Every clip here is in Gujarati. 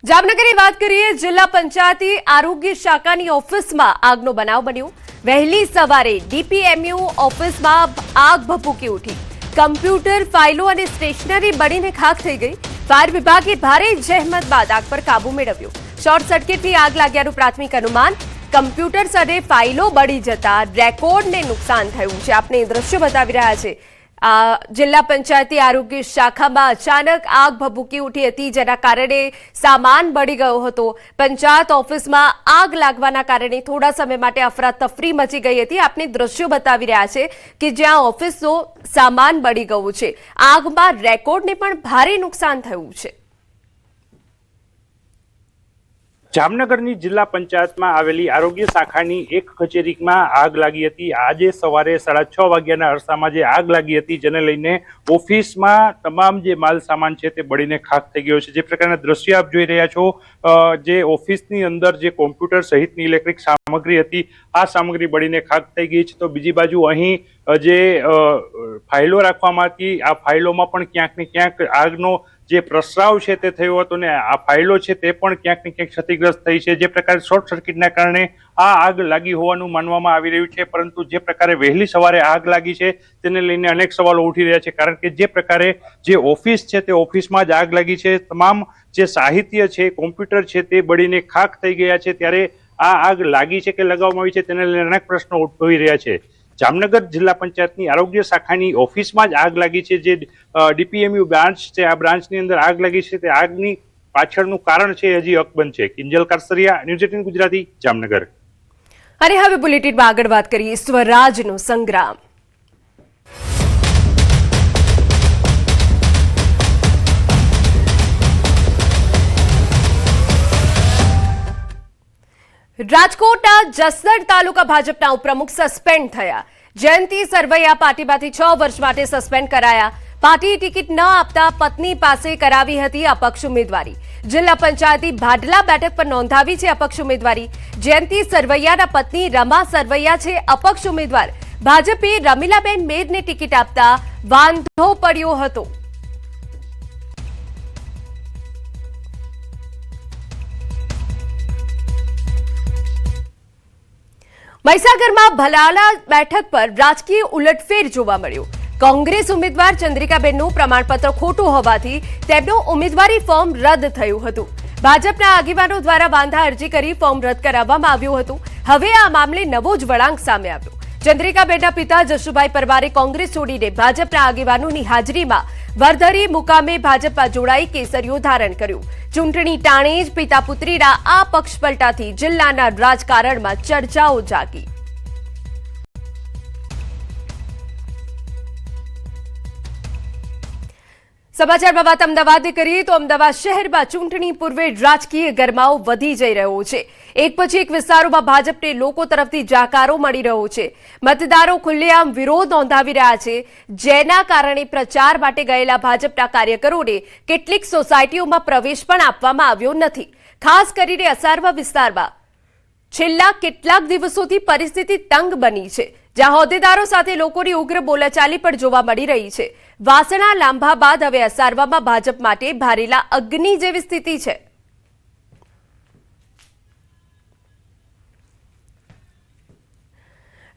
જામનગરની વાત કરીએ, જિલ્લા પંચાયતી આરોગ્ય શાખાની ઓફિસમાં આગનો બનાવ બન્યો। વહેલી સવારે ડીપીએમયુ ઓફિસમાં આગ ભભૂકી ઉઠી। કમ્પ્યુટર, ફાઇલો અને સ્ટેશનરી બળીને ખાખ થઈ ગઈ। ફાયર વિભાગે ભારે જહેમત બાદ આગ પર કાબુ મેળવ્યો। શોર્ટ સર્કિટથી આગ લાગ્યાનું પ્રાથમિક અનુમાન। કમ્પ્યુટર્સ અને ફાઇલો બળી જતા રેકોર્ડને નુકસાન થયું છે। આપણે દ્રશ્યો બતાવી રહ્યા છે। જિલ્લા પંચાયતી આરોગ્ય શાખામાં અચાનક આગ ભભૂકી ઉઠી હતી, જેના કારણે સામાન બળી ગયો હતો। પંચાયત ઓફિસમાં આગ લાગવાના કારણે થોડા સમય માટે અફરાતફરી મચી ગઈ હતી। આપણે દ્રશ્યો બતાવી રહ્યા છે કે જ્યાં ઓફિસનો સામાન બળી ગયું છે। આગમાં રેકોર્ડને પણ ભારે નુકસાન થયું છે। જામનગરની જિલ્લા પંચાયતમાં આવેલી આરોગ્ય શાખાની એક કચેરીમાં આગ લાગી હતી। આજે સવારે 6:30 વાગ્યાના અરસામાં જે આગ લાગી હતી, જેને લઈને ઓફિસમાં તમામ જે માલ સામાન છે તે બળીને ખાખ થઈ ગયો છે। જે પ્રકારના દ્રશ્ય આપ જોઈ રહ્યા છો, જે ઓફિસની અંદર જે કોમ્પ્યુટર સહિતની ઇલેક્ટ્રિક સામગ્રી હતી, આ સામગ્રી બળીને ખાખ થઈ ગઈ છે। તો બીજી બાજુ અહીં જે ફાઇલો રાખવામાં હતી, આ ફાઇલોમાં પણ ક્યાંક ને ક્યાંક આગનો જે પ્રસરાવ છે તે થયો હતો ને આ ફાઇલો છે તે પણ ક્યાંક ને ક્યાંક ક્ષતિગ્રસ્ત થઈ છે। જે પ્રકારે શોર્ટ સર્કિટના કારણે આ આગ લાગી હોવાનું માનવામાં આવી રહ્યું છે, પરંતુ જે પ્રકારે વહેલી સવારે આગ લાગી છે તેને લઈને અનેક સવાલો ઉઠી રહ્યા છે। કારણ કે જે પ્રકારે જે ઓફિસ છે તે ઓફિસમાં જ આગ લાગી છે, તમામ જે સાહિત્ય છે, કોમ્પ્યુટર છે તે બળીને ખાખ થઈ ગયા છે। ત્યારે આ આગ લાગી છે કે લગાવવામાં આવી છે તેને લઈને અનેક પ્રશ્નો ઉદ્ભવી રહ્યા છે। જામનગર જિલ્લા પંચાયતની આરોગ્ય શાખાની ઓફિસમાં જ આગ લાગી છે। જે ડીપીએમયુ બ્રાન્ચ છે, આ બ્રાન્ચની અંદર આગ લાગી છે, તે આગની પાછળનું કારણ છે હજી અકબંધ છે। કિંજલ કારસરિયા, ન્યૂઝ 18 ગુજરાતી, જામનગર। અને હવે બુલેટિનમાં આગળ વાત કરીએ સ્વરાજનો સંગ્રામ। રાજકોટના જસદણ તાલુકા ભાજપના ઉપપ્રમુખ સસ્પેન્ડ થયા। જયંતી સરવૈયા પાર્ટીમાંથી 6 વર્ષ માટે સસ્પેન્ડ કરાયા। પાર્ટીએ ટિકિટ ન આપતા પત્ની પાસે કરાવી હતી અપક્ષ ઉમેદવારી। જિલ્લા પંચાયતી ભાડલા બેઠક પર નોંધાવી છે અપક્ષ ઉમેદવારી। જયંતી સરવૈયાના પત્ની રમા સરવૈયા છે અપક્ષ ઉમેદવાર। ભાજપે રમીલાબેન મેરને ટિકિટ આપતા વાંધો પડ્યો હતો। મહીસાગરમાં ભલાલા બેઠક પર રાજકીય ઉલટફેર જોવા મળ્યો। કોંગ્રેસ ઉમેદવાર ચંદ્રિકાબેનનું પ્રમાણપત્ર ખોટું હોવાથી તેમનું ઉમેદવારી ફોર્મ રદ થયું હતું। ભાજપના આગેવાનો દ્વારા વાંધા અરજી કરી ફોર્મ રદ કરાવવામાં આવ્યું હતું। હવે આ મામલે નવો જ વળાંક સામે આવ્યો। ચંદ્રિકાબેનના પિતા જશુભાઈ પરમારે કોંગ્રેસ છોડીને ભાજપના આગેવાનોની હાજરીમાં વરધરી મુકામે ભાજપમાં જોડાઈ કેસરીઓ ધારણ કર્યું। ચૂંટણી ટાણે જ પિતા પુત્રીના આ પક્ષપલટાથી જિલ્લાના રાજકારણમાં ચર્ચાઓ જાગી। સમાચારમાં વાત અમદાવાદની કરીએ તો અમદાવાદ શહેરમાં ચૂંટણી પૂર્વે રાજકીય ગરમાવો વધી જઈ રહ્યો છે। એક પછી એક વિસ્તારોમાં ભાજપને લોકો તરફથી જાકારો મળી રહ્યો છે। મતદારો ખુલ્લેઆમ વિરોધ નોંધાવી રહ્યા છે, જેના કારણે પ્રચાર માટે ગયેલા ભાજપના કાર્યકરોને કેટલીક સોસાયટીઓમાં પ્રવેશ પણ આપવામાં આવ્યો નથી। ખાસ કરીને અસારવા વિસ્તારમાં છેલ્લા કેટલાક દિવસોથી પરિસ્થિતિ તંગ બની છે, જ્યાં હોદ્દેદારો સાથે લોકોની ઉગ્ર બોલાચાલી પણ જોવા મળી રહી છે। વાસણા લાંભા બાદ હવે અસારવામાં ભાજપ માટે ભારેલા અગ્નિ જેવી સ્થિતિ છે।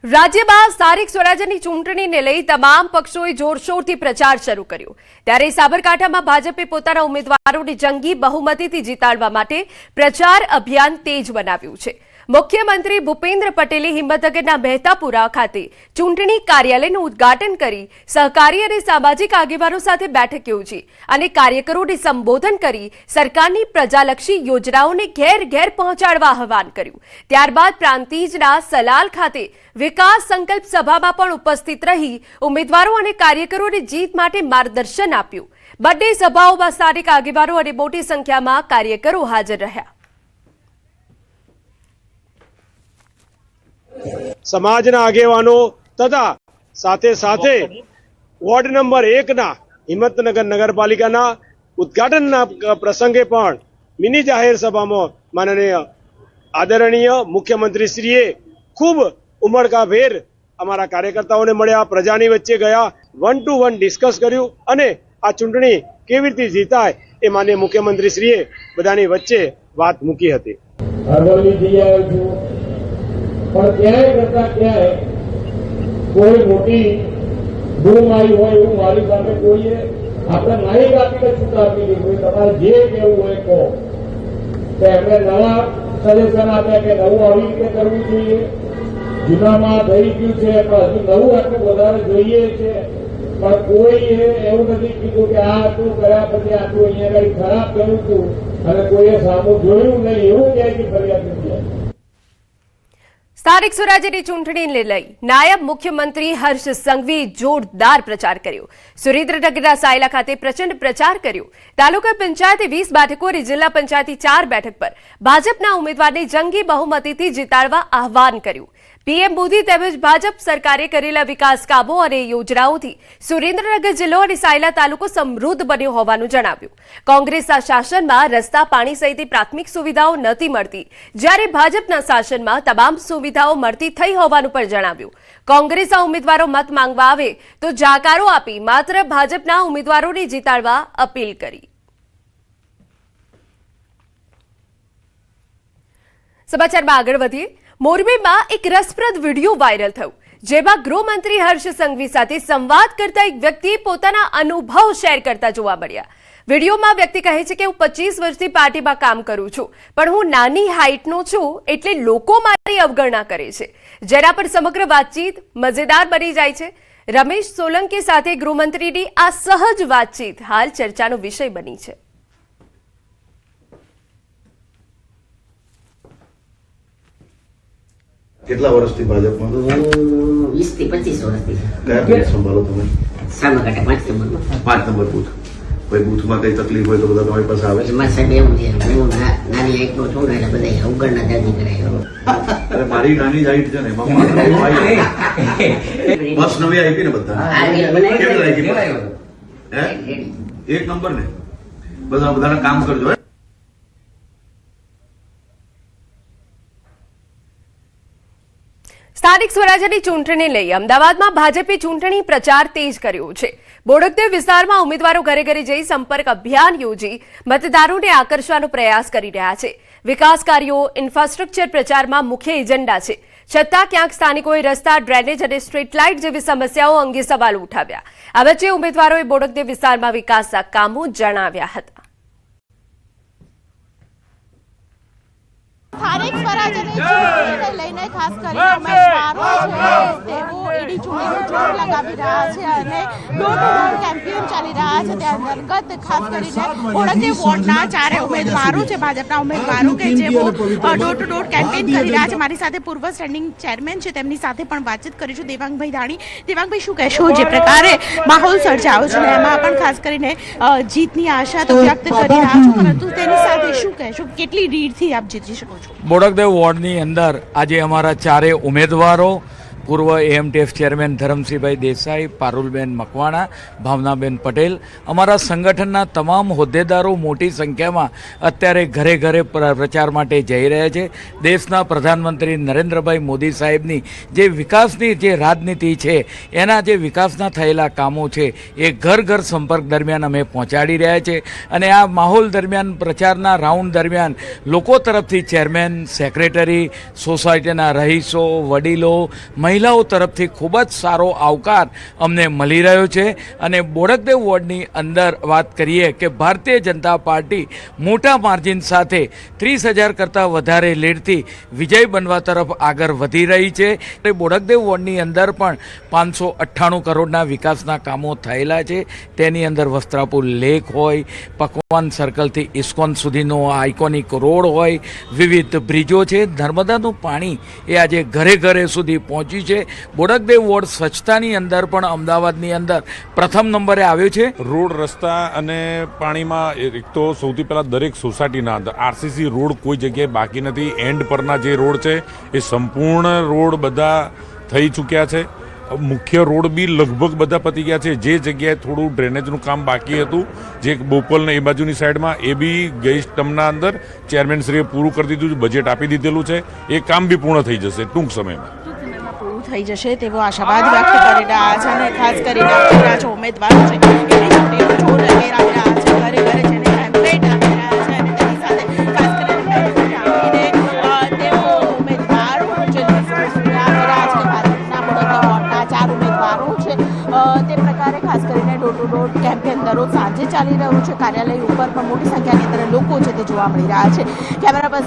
રાજ્યમાં સ્થાનિક સ્વરાજ્યની ચૂંટણીને લઈ તમામ પક્ષોએ જોરશોરથી પ્રચાર શરૂ કર્યો। ત્યારે સાબરકાંઠામાં ભાજપે પોતાના ઉમેદવારોને જંગી બહુમતીથી જીતાડવા માટે પ્રચાર અભિયાન તેજ બનાવ્યું છે। મુખ્યમંત્રી ભૂપેન્દ્ર પટેલે હિંમતનગરના મહેતાપુરા ખાતે ચૂંટણી કાર્યાલયનું ઉદ્ઘાટન કરી સહકારી અને સામાજિક આગેવાનો સાથે બેઠક યોજી અને કાર્યકરોને સંબોધન કરી સરકારની પ્રજાલક્ષી યોજનાઓને ઘેર ઘેર પહોંચાડવા આહવાન કર્યું। ત્યારબાદ પ્રાંતિજના સલાલ ખાતે વિકાસ સંકલ્પ સભામાં પણ ઉપસ્થિત રહી ઉમેદવારો અને કાર્યકરોને જીત માટે માર્ગદર્શન આપ્યું। બંને સભાઓમાં સ્થાનિક આગેવાનો અને મોટી સંખ્યામાં કાર્યકરો હાજર રહ્યા। સમાજના આગેવાનો તથા સાથે સાથે વોર્ડ નંબર 1 ના હિંમતનગર નગરપાલિકાના ઉદ્ઘાટનના પ્રસંગે પણ મિની જાહેર સભામાં માનનીય આદરણીય મુખ્યમંત્રીશ્રીએ ખૂબ ઉમળકાભેર અમારા કાર્યકર્તાઓને મળ્યા, પ્રજાની વચ્ચે ગયા, 1 to 1 ડિસ્કસ કર્યું અને આ ચૂંટણી કેવી રીતે જીતાય એ માનનીય મુખ્યમંત્રીશ્રીએ બધાની વચ્ચે વાત મૂકી હતી. અરવલ્લી જઈ આવ્યો છું, પણ ક્યાંય કરતા ક્યાંય કોઈ મોટી બૂમ આવી હોય એવું મારી સામે કોઈએ આપણે માહિક આપીને છૂટા આપી દીધું. તમારે જે કેવું હોય કહો. તો એમણે નવા સજેશન આપ્યા કે નવું આવી રીતે કરવું જોઈએ. જૂનામાં થઈ ગયું છે પણ હજુ નવું આટલું વધારે જોઈએ છે, પણ કોઈએ એવું નથી કીધું કે આ આટલું કર્યા પછી આટલું અહીંયા કઈ ખરાબ કર્યું હતું અને કોઈએ સામું જોયું નહીં એવું ક્યાંયથી ફરિયાદ નથી. સ્થાનિક સ્વરાજ્યની ચૂંટણીને લઈ નાયબ મુખ્યમંત્રી હર્ષ સંઘવીએ જોરદાર પ્રચાર કર્યો. સુરેન્દ્રનગરના સાયલા ખાતે પ્રચંડ પ્રચાર કર્યો. તાલુકા પંચાયતે 20 બેઠકો અને જિલ્લા પંચાયતની 4 બેઠક પર ભાજપના ઉમેદવારને જંગી બહુમતીથી જીતાડવા આહવાન કર્યું. પીએમ મોદી તેમજ ભાજપ સરકારે કરેલા વિકાસ કામો અને યોજનાઓથી સુરેન્દ્રનગર જિલ્લો અને સાયલા તાલુકો સમૃદ્ધ બન્યો હોવાનું જણાવ્યું. કોંગ્રેસના શાસનમાં રસ્તા, પાણી સહિતની પ્રાથમિક સુવિધાઓ નહોતી મળતી, જ્યારે ભાજપના શાસનમાં તમામ સુવિધાઓ મળતી થઈ હોવાનું પણ જણાવ્યું. કોંગ્રેસના ઉમેદવારો મત માંગવા આવે તો જાકારો આપી માત્ર ભાજપના ઉમેદવારોને જીતાડવા અપીલ કરી. સમાચારમાં આગળ વધીએ. મોરબીમાં એક રસપ્રદ વિડીયો વાયરલ થયો, જેમાં ગૃહમંત્રી હર્ષ સંઘવી સાથે સંવાદ કરતા એક વ્યક્તિ પોતાના અનુભવ શેર કરતા જોવા મળ્યા. વિડીયોમાં વ્યક્તિ કહે છે કે હું 25 વર્ષથી પાર્ટીમાં કામ કરું છું, પણ હું નાની હાઇટનો છું એટલે લોકો મારી અવગણના કરે છે, જેના પર સમગ્ર વાતચીત મજેદાર બની જાય છે. રમેશ સોલંકી સાથે ગૃહમંત્રીની આ સહજ વાતચીત હાલ ચર્ચાનો વિષય બની છે. કેટલા વર્ષથી ભાજપમાં? હું 20 થી 25 વર્ષથી. કયા બૂથ સંભાળો તમે? સામા કાંઠા 5 નંબરમાં. 5 નંબર બૂથ. કોઈ બૂથમાં કઈ તકલીફ હોય તો બધા તમારી પાસે આવે? મારા સાહેબ એવું છે, હું નાની હાઈટનો છું ને એટલે બધા અવગણના જાજી કરાય. અરે મારી નાની જ હાઈટ છે ને એમાં બસ નવી આપી ને બધા. કેવી લાગી? હે? એક નંબર ને બધા બધાને કામ કરજો. સ્થાનિક સ્વરાજ્યની ચૂંટણીને લઈ અમદાવાદમાં ભાજપે ચૂંટણી પ્રચાર તેજ કર્યો છે. બોડકદેવ વિસ્તારમાં ઉમેદવારો ઘરે ઘરે જઈ સંપર્ક અભિયાન યોજી મતદારોને આકર્ષવાનો પ્રયાસ કરી રહ્યા છે. વિકાસ કાર્યો, ઇન્ફ્રાસ્ટ્રક્ચર પ્રચારમાં મુખ્ય એજન્ડા છે. છતાં ક્યાંક સ્થાનિકોએ રસ્તા, ડ્રેનેજ અને સ્ટ્રીટ લાઇટ જેવી સમસ્યાઓ અંગે સવાલ ઉઠાવ્યા. આ વચ્ચે ઉમેદવારોએ બોડકદેવ વિસ્તારમાં વિકાસના કામો જણાવ્યા હતા. સ્થાનિક સ્વરાજ્યની ચૂંટણીને લઈને ખાસ કરીને ઉમેદવારો છે તેઓ ઈડી ચૂંટણીનું જોર લગાવી રહ્યા છે અને ડોર ટુ ડોર કેમ્પેન ચાલી રહ્યા છે. તે અંતર્ગત ખાસ કરીને બોડકદેવ વોર્ડના 4 ઉમેદવારો છે, ભાજપના ઉમેદવારો કે જેઓ ડોર ટુ ડોર કેમ્પેન કરી રહ્યા છે. મારી સાથે પૂર્વ સ્ટેન્ડિંગ ચેરમેન છે, તેમની સાથે પણ વાતચીત કરીશું. દેવાંગભાઈ ધાણી, દેવાંગભાઈ શું કહેશો? જે પ્રકારે માહોલ સર્જાયો છે એમાં પણ ખાસ કરીને જીતની આશા તો વ્યક્ત કરી રહ્યા છો, પરંતુ તેની સાથે શું કહેશો? કેટલી લીડથી આપ જીતી શકો છો? બોડકદેવ વોર્ડની અંદર આજે અમારા 4 ઉમેદવારો પૂર્વ એએમટીએફ ચેરમેન ધરમસિંહભાઈ દેસાઈ, પારુલબેન મકવાણા, ભાવનાબેન પટેલ, અમારા સંગઠનના તમામ હોદ્દેદારો મોટી સંખ્યામાં અત્યારે ઘરે ઘરે પ્રચાર માટે જઈ રહ્યા છે. દેશના પ્રધાનમંત્રી નરેન્દ્રભાઈ મોદી સાહેબની જે વિકાસની જે રાજનીતિ છે, એના જે વિકાસના થયેલા કામો છે એ ઘર ઘર સંપર્ક દરમિયાન અમે પહોંચાડી રહ્યા છે. અને આ માહોલ દરમિયાન, પ્રચારના રાઉન્ડ દરમિયાન લોકો તરફથી ચેરમેન, સેક્રેટરી, સોસાયટીના રહીશો, વડીલો, મહિલાઓ તરફથી ખૂબ જ સારો આવકાર અમને મળી રહ્યો છે. અને બોડકદેવ વોર્ડની અંદર વાત કરીએ કે ભારતીય જનતા પાર્ટી મોટા માર્જિન સાથે 30,000 કરતાં વધારે લીડથી વિજય બનવા તરફ આગળ વધી રહી છે. બોડકદેવ વોર્ડની અંદર પણ 598 કરોડના વિકાસના કામો થયેલા છે. તેની અંદર વસ્ત્રાપુર લેક હોય, પકવાન સર્કલથી ઇસ્કોન સુધીનો આઇકોનિક રોડ હોય, વિવિધ બ્રિજો છે, નર્મદાનું પાણી એ આજે ઘરે ઘરે સુધી પહોંચ્યું છે. બોડકદેવ વોર્ડ સ્વચ્છતાની અંદર પણ અમદાવાદની અંદર પ્રથમ નંબરે આવ્યો છે. રોડ, રસ્તા અને પાણીમાં એક તો સૌથી પહેલાં દરેક સોસાયટીના અંદર આરસીસી રોડ કોઈ જગ્યાએ બાકી નથી. એન્ડ પરના જે રોડ છે એ સંપૂર્ણ રોડ બધા થઈ ચૂક્યા છે. મુખ્ય રોડ બી લગભગ બધા પતી ગયા છે. જે જગ્યાએ થોડું ડ્રેનેજનું કામ બાકી હતું, જે બોપલને એ બાજુની સાઈડમાં, એ બી ગઈ ટર્મના અંદર ચેરમેનશ્રીએ પૂરું કરી દીધું છે. બજેટ આપી દીધેલું છે. એ કામ બી પૂર્ણ થઈ જશે ટૂંક સમયમાં. થઈ જશે તેવો આશાવાદ વ્યક્ત કરી રહ્યા છે અને ખાસ કરીને આપણા જે ઉમેદવારો છે એની ચૂંટણીનું જોર લગાવી રહ્યા છે, ઘરે ઘરે જઈને કેમ્પેન આપી રહ્યા છે અને તેની સાથે સારો છે તે પ્રકારે ખાસ કરીને ડોર ટુ ડોર કેમ્પેન દરરોજ સાંજે ચાલી રહ્યું છે. કાર્યાલય ઉપર પણ મોટી સંખ્યાની અંદર લોકો છે તે જોવા મળી રહ્યા છે. Camera person